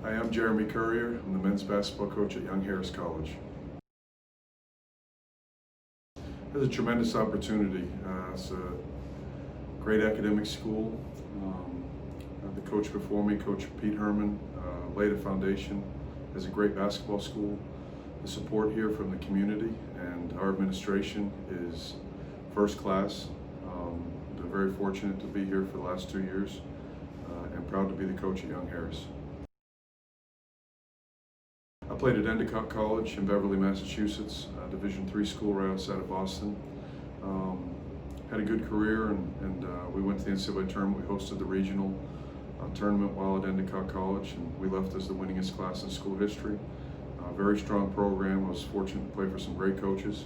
Hi, I'm Jeremy Currier. I'm the men's basketball coach at Young Harris College. It's a tremendous opportunity. It's a great academic school. The coach before me, Coach Pete Herman, laid a foundation as a great basketball school. The support here from the community and our administration is first class. Been very fortunate to be here for the last 2 years and proud to be the coach at Young Harris. I played at Endicott College in Beverly, Massachusetts, a Division III school right outside of Boston. Had a good career, and we went to the NCAA tournament. We hosted the regional tournament while at Endicott College, and we left as the winningest class in school history. Very strong program. I was fortunate to play for some great coaches.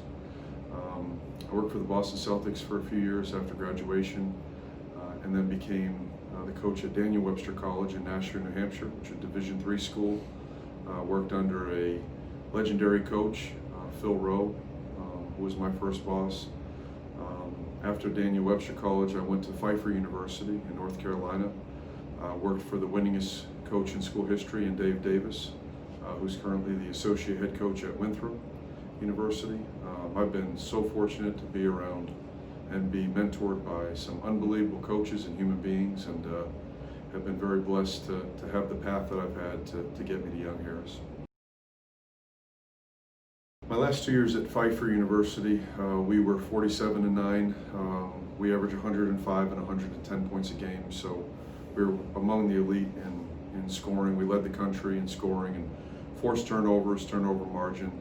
I worked for the Boston Celtics for a few years after graduation, and then became the coach at Daniel Webster College in Nashua, New Hampshire, which is a Division III school. Worked under a legendary coach, Phil Rowe, who was my first boss. After Daniel Webster College, I went to Pfeiffer University in North Carolina. Worked for the winningest coach in school history, in Dave Davis, who's currently the associate head coach at Winthrop University. I've been so fortunate to be around and be mentored by some unbelievable coaches and human beings, and have been very blessed to have the path that I've had to get me to Young Harris. My last 2 years at Pfeiffer University, we were 47-9. We averaged 105 and 110 points a game, so we were among the elite in scoring. We led the country in scoring and forced turnovers, turnover margin.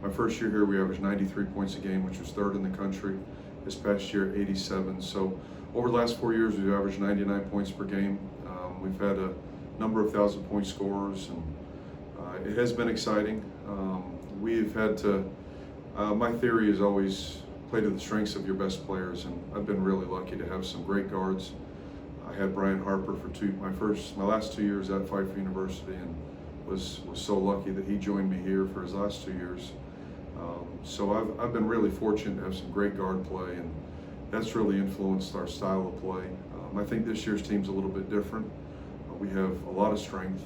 My first year here, we averaged 93 points a game, which was third in the country. This past year, 87. So over the last 4 years, we've averaged 99 points per game. We've had a number of 1,000-point scorers, and it has been exciting. We've had to, my theory is always play to the strengths of your best players, and I've been really lucky to have some great guards. I had Brian Harper for my last 2 years at Pfeiffer University, and was so lucky that he joined me here for his last 2 years. So I've been really fortunate to have some great guard play, and that's really influenced our style of play. I think this year's team's a little bit different. We have a lot of strength.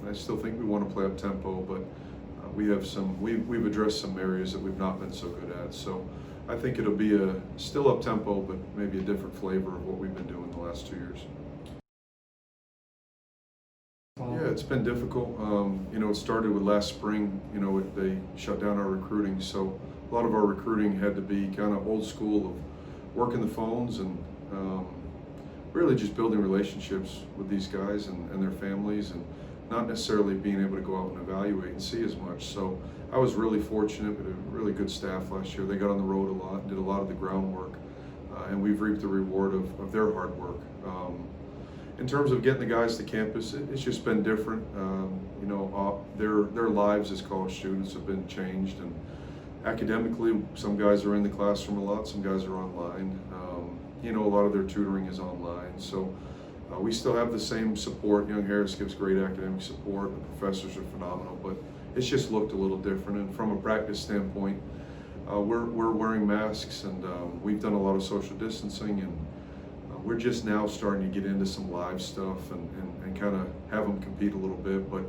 I still think we want to play up tempo, but we've addressed some areas that we've not been so good at. So I think it'll be still up tempo, but maybe a different flavor of what we've been doing the last 2 years. Yeah, it's been difficult. It started with last spring. They shut down our recruiting, so a lot of our recruiting had to be kind of old school of working the phones and really just building relationships with these guys and their families, and not necessarily being able to go out and evaluate and see as much. So I was really fortunate. We had a really good staff last year. They got on the road a lot and did a lot of the groundwork, and we've reaped the reward of their hard work. In terms of getting the guys to campus, it's just been different. Their lives as college students have been changed, and academically, some guys are in the classroom a lot, some guys are online. A lot of their tutoring is online, so we still have the same support. Young Harris gives great academic support. The professors are phenomenal, but it's just looked a little different. And from a practice standpoint, we're wearing masks, and we've done a lot of social distancing, and we're just now starting to get into some live stuff and kind of have them compete a little bit. But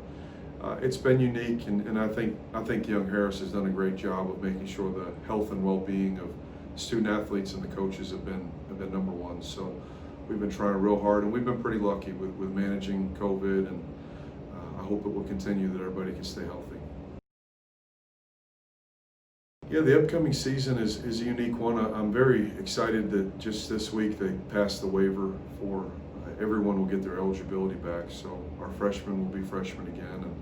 it's been unique, and I think Young Harris has done a great job of making sure the health and well-being of student athletes and the coaches have been number one. So we've been trying real hard, and we've been pretty lucky with managing COVID, and I hope it will continue, that everybody can stay healthy. Yeah, the upcoming season is a unique one. I'm very excited that just this week they passed the waiver for everyone will get their eligibility back. So our freshmen will be freshmen again, and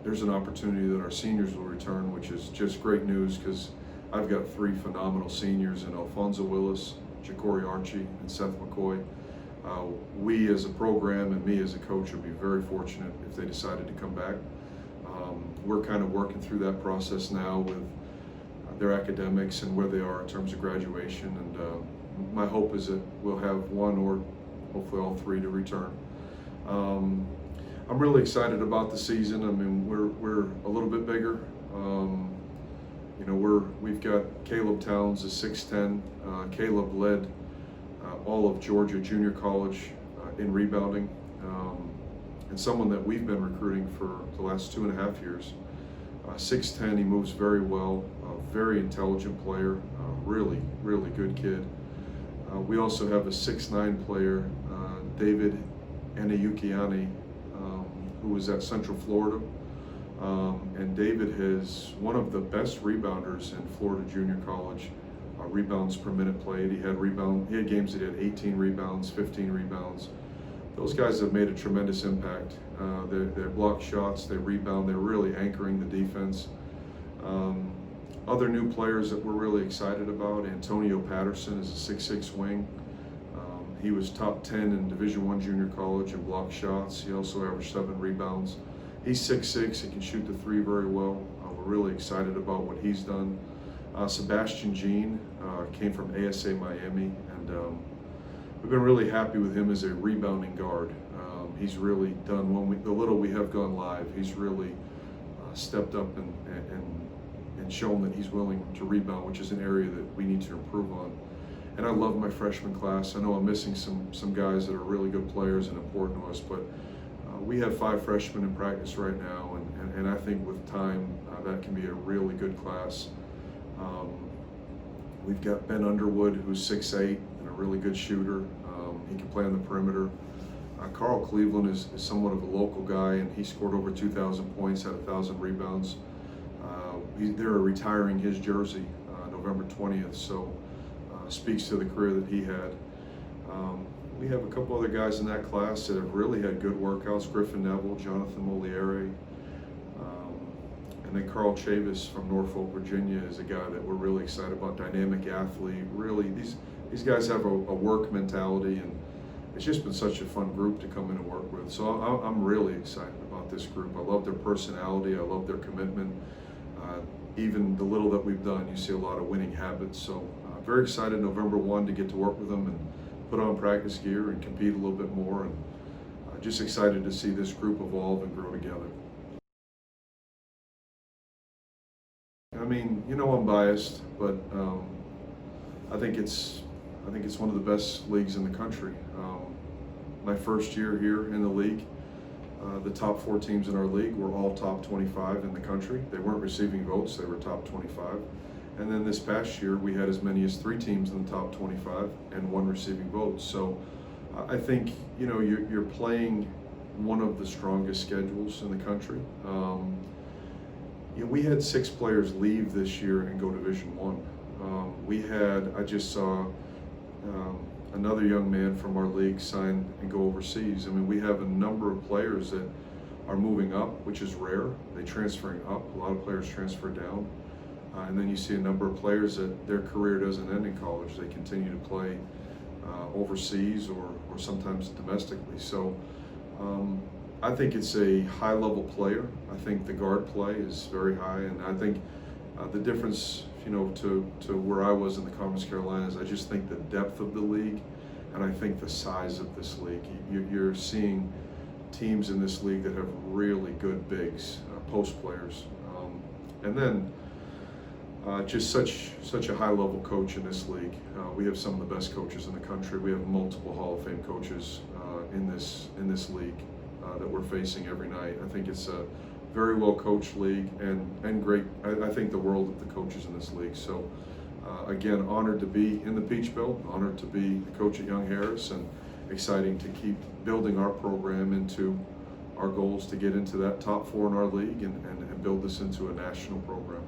there's an opportunity that our seniors will return, which is just great news, because I've got 3 phenomenal seniors in Alfonso Willis, Ja'Cory Archie, and Seth McCoy. We as a program and me as a coach would be very fortunate if they decided to come back. We're kind of working through that process now with their academics and where they are in terms of graduation, and my hope is that we'll have one or hopefully all 3 to return. I'm really excited about the season. I mean, we're a little bit bigger. We've got Caleb Towns, a 6'10". Caleb led all of Georgia Junior College in rebounding. and someone that we've been recruiting for the last 2.5 years. 6'10", he moves very well, very intelligent player, really good kid. We also have a 6'9" player, David Enayukiani, who was at Central Florida. And David is one of the best rebounders in Florida Junior College. Rebounds per minute played. He had games that he had 18 rebounds, 15 rebounds. Those guys have made a tremendous impact. They block shots, they rebound, they're really anchoring the defense. Other new players that we're really excited about, Antonio Patterson is a 6'6" wing. He was top 10 in Division I junior college in block shots. He also averaged 7 rebounds. He's 6'6", he can shoot the 3 very well. We're really excited about what he's done. Sebastian Jean came from ASA Miami, and we've been really happy with him as a rebounding guard. He's really done, the little we have gone live, he's really stepped up and shown that he's willing to rebound, which is an area that we need to improve on. And I love my freshman class. I know I'm missing some guys that are really good players and important to us, but we have 5 freshmen in practice right now, and I think with time that can be a really good class. We've got Ben Underwood, who's 6'8" and a really good shooter. He can play on the perimeter. Carl Cleveland is somewhat of a local guy, and he scored over 2,000 points, had 1,000 rebounds. They're retiring his jersey November 20th, so speaks to the career that he had. We have a couple other guys in that class that have really had good workouts. Griffin Neville, Jonathan Moliere, and then Carl Chavis from Norfolk, Virginia is a guy that we're really excited about, dynamic athlete. Really, these guys have a work mentality, and it's just been such a fun group to come in and work with. So I'm really excited about this group. I love their personality, I love their commitment. Even the little that we've done, you see a lot of winning habits. So very excited November 1 to get to work with them and put on practice gear and compete a little bit more, and just excited to see this group evolve and grow together. I mean, you know I'm biased, but I think it's one of the best leagues in the country. My first year here in the league, the top 4 teams in our league were all top 25 in the country. They weren't receiving votes, they were top 25. And then this past year, we had as many as 3 teams in the top 25 and 1 receiving votes. So I think, you know, you're playing one of the strongest schedules in the country. You know, we had 6 players leave this year and go Division I. I just saw another young man from our league sign and go overseas. I mean, we have a number of players that are moving up, which is rare. They're transferring up. A lot of players transfer down. And then you see a number of players that their career doesn't end in college. They continue to play overseas or sometimes domestically. So I think it's a high-level player. I think the guard play is very high, and I think the difference, you know, to where I was in the Conference Carolinas, I just think the depth of the league, and I think the size of this league. You're seeing teams in this league that have really good bigs, post players, and then just such a high-level coach in this league. We have some of the best coaches in the country. We have multiple Hall of Fame coaches in this league that we're facing every night. I think it's a very well-coached league and great. I think the world of the coaches in this league. So again, honored to be in the Peach Belt, honored to be the coach at Young Harris, and exciting to keep building our program into our goals to get into that top 4 in our league and build this into a national program.